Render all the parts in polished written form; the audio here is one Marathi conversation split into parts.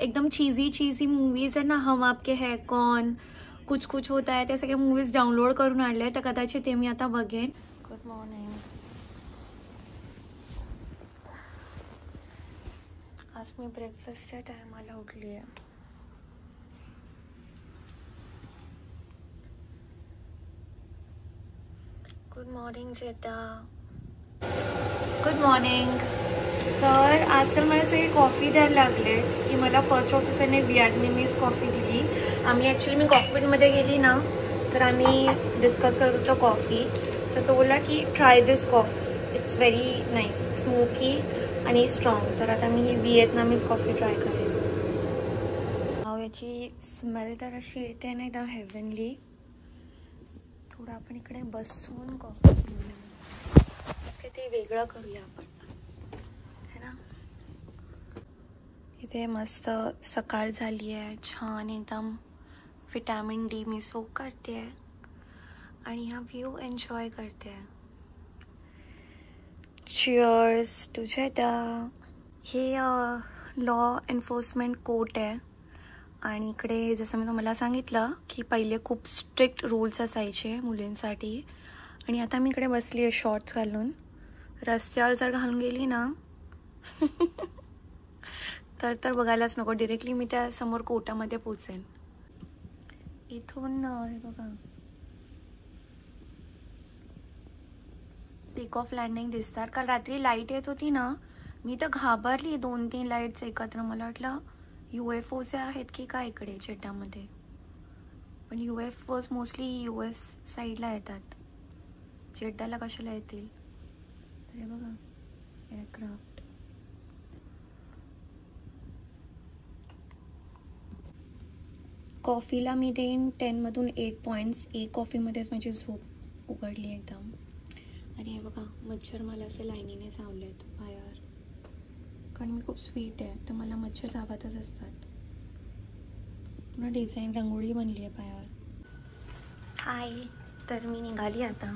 एकदम चीजी मूवीज आहे ना, हम आपके है कौन, कुछ कुछ होता है, ते सगळे मूवीज डाउनलोड करून आणले, तर कदाचित ते मी आता बघेन. Good morning. आज मी ब्रेकफास्टच्या टायमाला उठली आहे. गुड मॉर्निंग चेता. Good morning. तर आजकाल मला सगळे कॉफी द्यायला लागले की मला फर्स्ट ऑफिसरने व्हिएतनामीज कॉफी दिली. आम्ही ॲक्च्युली मी कॉकपिटमध्ये गेली ना, तर आम्ही डिस्कस करत होतो कॉफी. तर तो बोलला की try this coffee, it's very nice, smoky आणि स्ट्रॉंग. तर आता मी ही व्हिएतनामीज कॉफी ट्राय करेन. याची स्मेल तर अशी येते ना एकदम हेवनली. थोडं आपण इकडे बसून कॉफी पिऊया, ते वेगळं करूया आपण, है ना. इथे मस्त सकाळ झाली आहे, छान एकदम विटॅमिन डी मी सोक करते आहे आणि हा व्ह्यू एन्जॉय करते आहे. चिअर्स तुझे त्या. हे लॉ एन्फोर्समेंट कोर्ट आहे आणि इकडे जसं मी तुम्हाला सांगितलं की पहिले खूप स्ट्रिक्ट रूल्स असायचे मुलींसाठी, आणि आता मी इकडे बसली आहे शॉर्ट्स घालून. रस्त्यावर जर घालून गेली ना तर बघायलाच नको, डिरेक्टली मी त्या समोर कोर्टामध्ये पोचेन. इथून हे बघा टेक ऑफ लँडिंग दिसतात. काल रात्री लाईट येत होती ना, मी तर घाबरली. 2-3 लाईट्स एकत्र. मला वाटलं UFOचे आहेत की काय इकडे चेट्टामध्ये, पण UFOज मोस्टली US साईडला येतात, चेट्टाला कशाला येतील. तर हे बघा एअरक्राफ्ट. कॉफीला मी देईन 10मधून 8 पॉईंट्स. एक कॉफीमध्येच माझी झोप उघडली एकदम. आणि हे बघा मच्छर मला असे लाईनीने चावलेत पायावर, कारण मी खूप स्वीट आहे तर मला मच्छर चावतच असतात. पूर्ण डिझाईन रंगोळी बनली आहे पायावर. हाय. तर मी निघाली आता.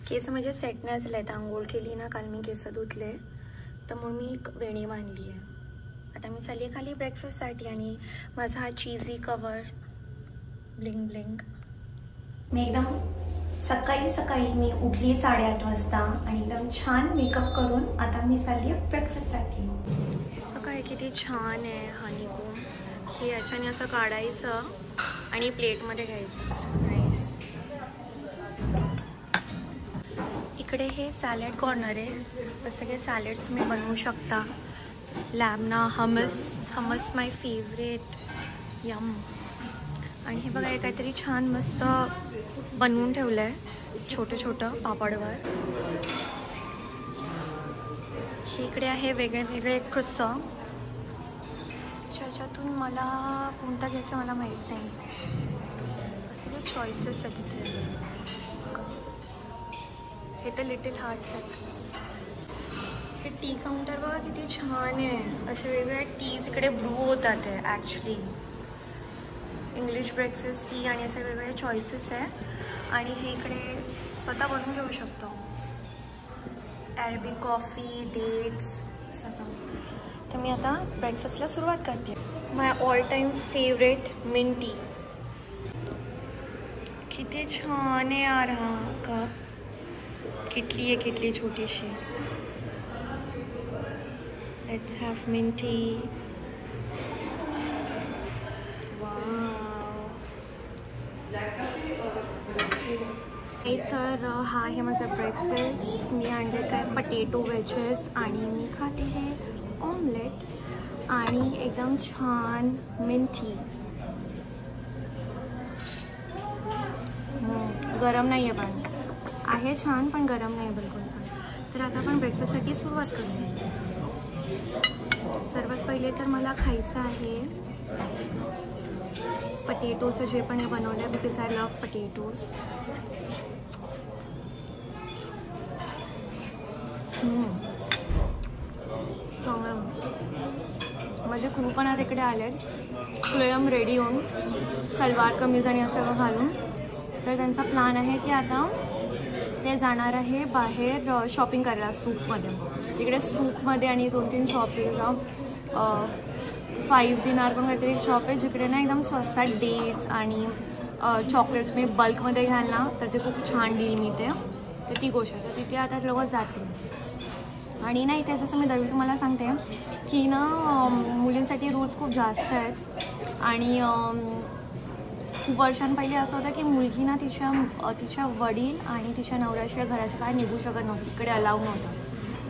केस म्हणजे सेट नाही झाले आहेत. आंघोळ केली ना काल मी, केस धुतले, तर म्हणून मी एक वेणी बांधली आहे. आता मी चालली आहे खाली ब्रेकफास्टसाठी. आणि माझा हा चीझी कवर ब्लिंग ब्लिंग. मी एकदम सकाळी मी उठली 8:30 वाजता आणि एकदम छान मेकअप करून आता मी चालली आहे ब्रेकफास्टसाठी. बघा किती छान आहे हनीकूम. हे याच्याने असं काढायचं आणि प्लेटमध्ये घ्यायचं. नाईस. इकडे हे सॅलड कॉर्नर आहे, सगळे सॅलड्स तुम्ही बनवू शकता. लॅमना हमस माय फेवरेट. यम. आणि हे बघा हे काहीतरी छान मस्त बनवून ठेवलं आहे छोटं पापडवर. हे इकडे आहे वेगळे क्रोसॉ. ज्याच्यातून मला कोणता घ्यायचं मला माहीत नाही. असे चॉईसेस आहेत तिथे. हे तर लिटिल हार्ट्स आहेत. हे टी काउंटर बघा किती छान आहे. असे वेगवेगळे टीज इकडे ब्रू होतात आहे ॲक्च्युली. इंग्लिश ब्रेकफास्ट टी आणि असे वेगवेगळे चॉईसेस आहे. आणि हे इकडे स्वतः बनवून घेऊ शकतो. अरेबिक कॉफी, डेट्स सगळं. तर मी आता ब्रेकफास्टला सुरुवात करते. My all time favourite mint tea. किती छान आहे यार हा कप. किटली आहे, किटली छोटीशी. Let's have mint tea. तर हा आहे माझा ब्रेकफास्ट. मी आणले काय पटेटो वेजेस आणि मी खाते हे ऑमलेट आणि एकदम छान मिंटी. गरम नाही आहे पण आहे छान, पण गरम नाही बिलकुल पण. तर आता आपण ब्रेकफास्टसाठी सुरुवात करूया. सर्वात पहिले तर मला खायचं आहे पटेटोचं जे पण हे बनवलं आहे, बिकॉज आय लव्ह पटेटोज. माझे क्रू पण आता इकडे आलेत एकदम रेडी होऊन, सलवार कमीज आणि असं घालून. तर त्यांचा प्लॅन आहे की आता ते जाणार आहे बाहेर शॉपिंग करायला सूपमध्ये. तिकडे सूपमध्ये आणि 2-3 शॉप्स आहेत. 5 दिनार पण काहीतरी शॉप आहे जिकडे ना एकदम स्वस्तात डेट्स आणि चॉकलेट्स मी बल्कमध्ये घ्याल ना तर ते खूप छान डील मिळते. तर ती गोष्ट आहे, तर तिथे आता लोक जातील. आणि नाही ते जसं मी दरवेळी तुम्हाला सांगते की ना मुलींसाठी रूल्स खूप जास्त आहेत. आणि खूप वर्षांपहिले असं होतं की मुलगी ना तिच्या वडील आणि तिच्या नवऱ्याशिवाय घराच्या बाहेर निघू शकत नव्हती, इकडे अलाउ नव्हतं.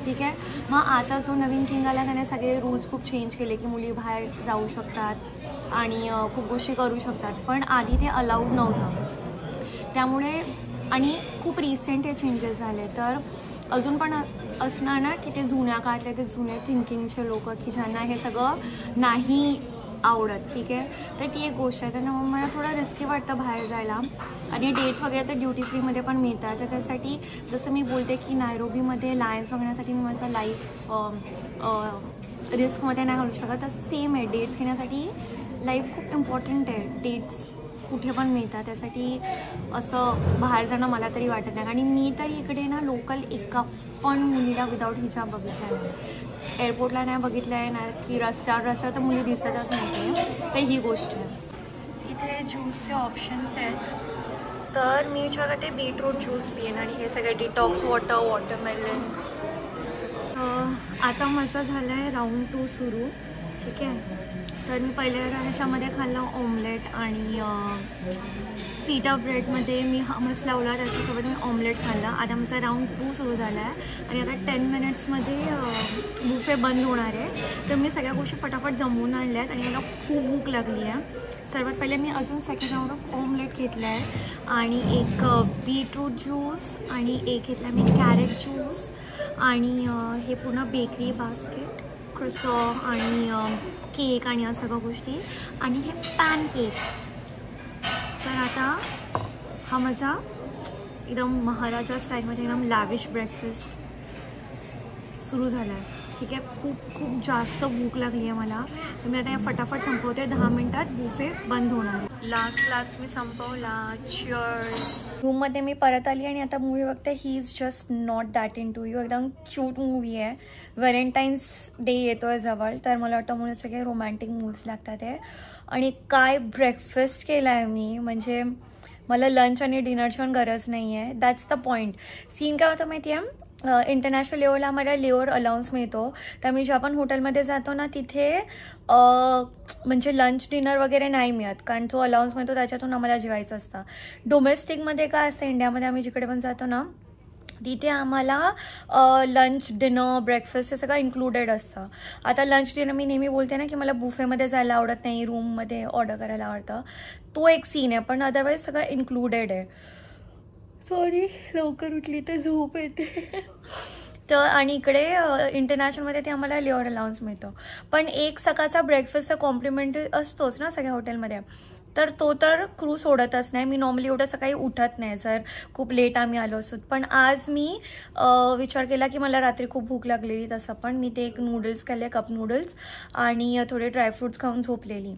ठीक आहे. मग आता जो नवीन किंग आला त्याने सगळे रूल्स खूप चेंज केले की मुली बाहेर जाऊ शकतात आणि खूप गोष्टी करू शकतात. पण आधी ते अलाउड नव्हतं. त्यामुळे आणि खूप रिसेंट हे चेंजेस झाले. तर अजून पण असणार ना की ते जुन्या काळातले ते जुने थिंकिंगचे लोक की ज्यांना हे सगळं नाही आवडत. ठीक आहे. तर ती एक गोष्ट आहे. त्यामुळे मला थोडं रिस्की वाटतं बाहेर जायला. आणि डेट्स वगैरे तर ड्युटी फ्रीमध्ये पण मिळतात. तर त्यासाठी जसं मी बोलते की नायरोबीमध्ये लायन्स बघण्यासाठी मी माझं लाईफ रिस्कमध्ये नाही घालू शकत. तसं सेम आहे, डेट्स घेण्यासाठी लाईफ खूप इम्पॉर्टंट आहे. डेट्स कुठे पण मिळतात, त्यासाठी असं बाहेर जाणं मला तरी वाटत नाही. आणि मी तरी इकडे ना लोकल एका पण मुलीला विदाऊट हिजाब बघितला नाही. एअरपोर्टला नाही बघितलं आहे ना की रस्त्यावर तर मुली दिसतच नाही. तर ही गोष्ट आहे. इथे ज्यूसचे ऑप्शन्स आहेत. तर मी विचार करते बीटरूट ज्यूस पिईन आणि हे सगळे डिटॉक्स वॉटरमेलन. आता माझा झाला आहे राऊंड 2 सुरू. ठीक आहे. तर मी पहिल्या ह्याच्यामध्ये खाल्लं ऑमलेट आणि पिटा ब्रेडमध्ये मी हमस लावला, त्याच्यासोबत मी ऑमलेट खाल्ला. आता माझा राऊंड 2 सुरू झाला आहे आणि आता 10 मिनिट्समध्ये बुफे बंद होणार आहे. तर मी सगळ्या गोष्टी फटाफट जमवून आणल्या आहेत आणि मला खूप भूक लागली आहे. सर्वात पहिले मी अजून सेकंड राऊंड ऑफ ऑमलेट घेतला आहे आणि एक बीटरूट ज्यूस आणि एक घेतला मी कॅरेट ज्यूस आणि हे पूर्ण बेकरी बास्केट क्रोसॉ आणि केक आणि या सगळ्या गोष्टी आणि हे पॅनकेक्स. तर आता हा माझा एकदम महाराजा स्टाईलमध्ये एकदम लॅविश ब्रेकफास्ट सुरू झाला आहे. ठीक आहे. खूप जास्त भूक लागली आहे मला. तर मी आता या फटाफट संपवते. 10 मिनिटात बुफे बंद होणार आहे. लास्ट मी संपवला. चिअर्स. रूममध्ये मी परत आली आणि आता मूवी बघते. He is just not that into you. एकदम क्यूट मूवी आहे. व्हॅलेंटाईन्स डे येतो आहे जवळ, तर मला वाटतं मुळे सगळे रोमॅन्टिक मूव्स लागतात आहे. आणि काय ब्रेकफास्ट केला आहे मी, म्हणजे मला लंच आणि डिनरची पण गरज नाही आहे. That's the point. सीन काय होतं माहिती आहे, इंटरनॅशनल लेवलला आम्हाला लेअर अलाउन्स मिळतो. तर मी ज्या पण हॉटेलमध्ये जातो ना तिथे म्हणजे लंच डिनर वगैरे नाही मिळत, कारण जो अलाउन्स मिळतो त्याच्यातून आम्हाला जेवायचं असतं. डोमेस्टिकमध्ये काय असतं, इंडियामध्ये आम्ही जिकडे पण जातो ना तिथे आम्हाला लंच डिनर ब्रेकफास्ट हे सगळं इन्क्लुडेड असतं. आता लंच डिनर मी नेहमी बोलते ना की मला बुफेमध्ये जायला आवडत नाही, रूममध्ये ऑर्डर करायला आवडतं. तो एक सीन आहे, पण अदरवाईज सगळं इन्क्लुडेड आहे. सॉरी, लवकर उठली तर झोप येते. तर आणि इकडे इंटरनॅशनलमध्ये ते आम्हाला लेअर अलाउन्स मिळतो. पण एक सकाळचा ब्रेकफास्टचा कॉम्प्लिमेंटरी असतोच ना सगळ्या हॉटेलमध्ये, तर तो तर क्रू सोडतच नाही. मी नॉर्मली एवढं सकाळी उठत नाही जर खूप लेट आम्ही आलो असतो. पण आज मी विचार केला की मला रात्री खूप भूक लागलेली, तसं पण मी ते एक नूडल्स खाल्ले, कप नूडल्स आणि थोडे ड्रायफ्रूट्स खाऊन झोपलेली.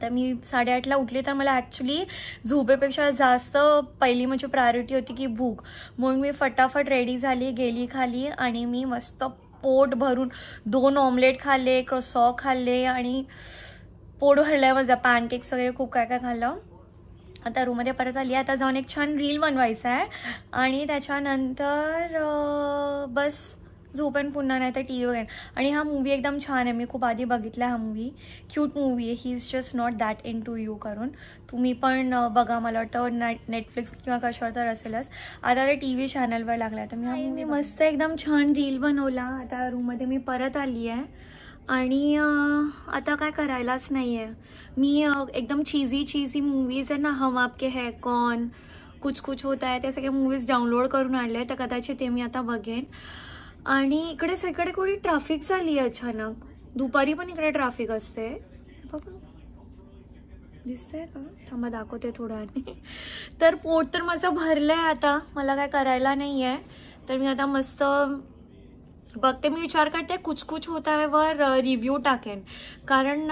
तर मी 8:30ला उठली. तर मला ॲक्च्युली झोपेपेक्षा जास्त पहिली म्हणजे प्रायोरिटी होती की भूक. म्हणून मी फटाफट रेडी झाली, गेली खाली आणि मी मस्त पोट भरून 2 ऑमलेट खाल्ले, क्रॉसॉ खाल्ले आणि पोट भरलं आहे माझं. पॅनकेक्स वगैरे खूप काय काय खाल्लं. आता रूममध्ये परत आली. आता जाऊन एक छान रील बनवायचं आहे आणि त्याच्यानंतर बस झोपेन पुन्हा, नाही तर टी व्ही वगैरे. आणि हा मूवी एकदम छान आहे, मी खूप आधी बघितला हा मूवी. क्यूट मूवी आहे. He is just not that into you करून तुम्ही पण बघा. मला वाटतं नेटफ्लिक्स किंवा कशावर तर असेलच. आता ते टी व्ही चॅनलवर लागला. तर मी हा मूवी मस्त एकदम छान रील बनवला. आता रूममध्ये मी परत आली आहे आणि आता काय करायलाच नाही आहे. मी एकदम चीजी मूवीज आहे ना, हम आपके है कौन, कुछ कुछ होता है, ते सगळे मूवीज डाउनलोड करून आणले. तर कदाचित ते मी आता बघेन. आणि इकडे सगळीकडे कोणी ट्रॅफिक झाली आहे अचानक. दुपारी पण इकडे ट्रॅफिक असते बघा, दिसतंय का? थांबा दाखवते थोडं आणि. तर पोट तर माझं भरलं आहे. आता मला काय करायला नाही आहे. तर मी आता मस्त बघते. मी विचार करते कुछ कुछ होता है वर रिव्ह्यू टाकेन, कारण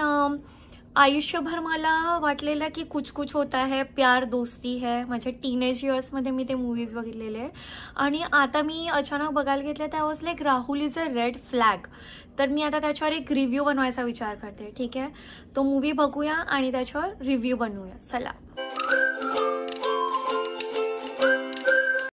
आयुष्यभर मला वाटलेलं की कुछ कुछ होता है, प्यार दोस्ती है, माझ्या टीनेज इयर्समध्ये मी ते मूवीज बघितलेले आणि आता मी अचानक बघायला घेतलं त्या was like Rahul is a red flag. तर मी आता त्याच्यावर एक रिव्ह्यू बनवायचा विचार करते. ठीक आहे, तो मूवी बघूया आणि त्याच्यावर रिव्ह्यू बनवूया. चला.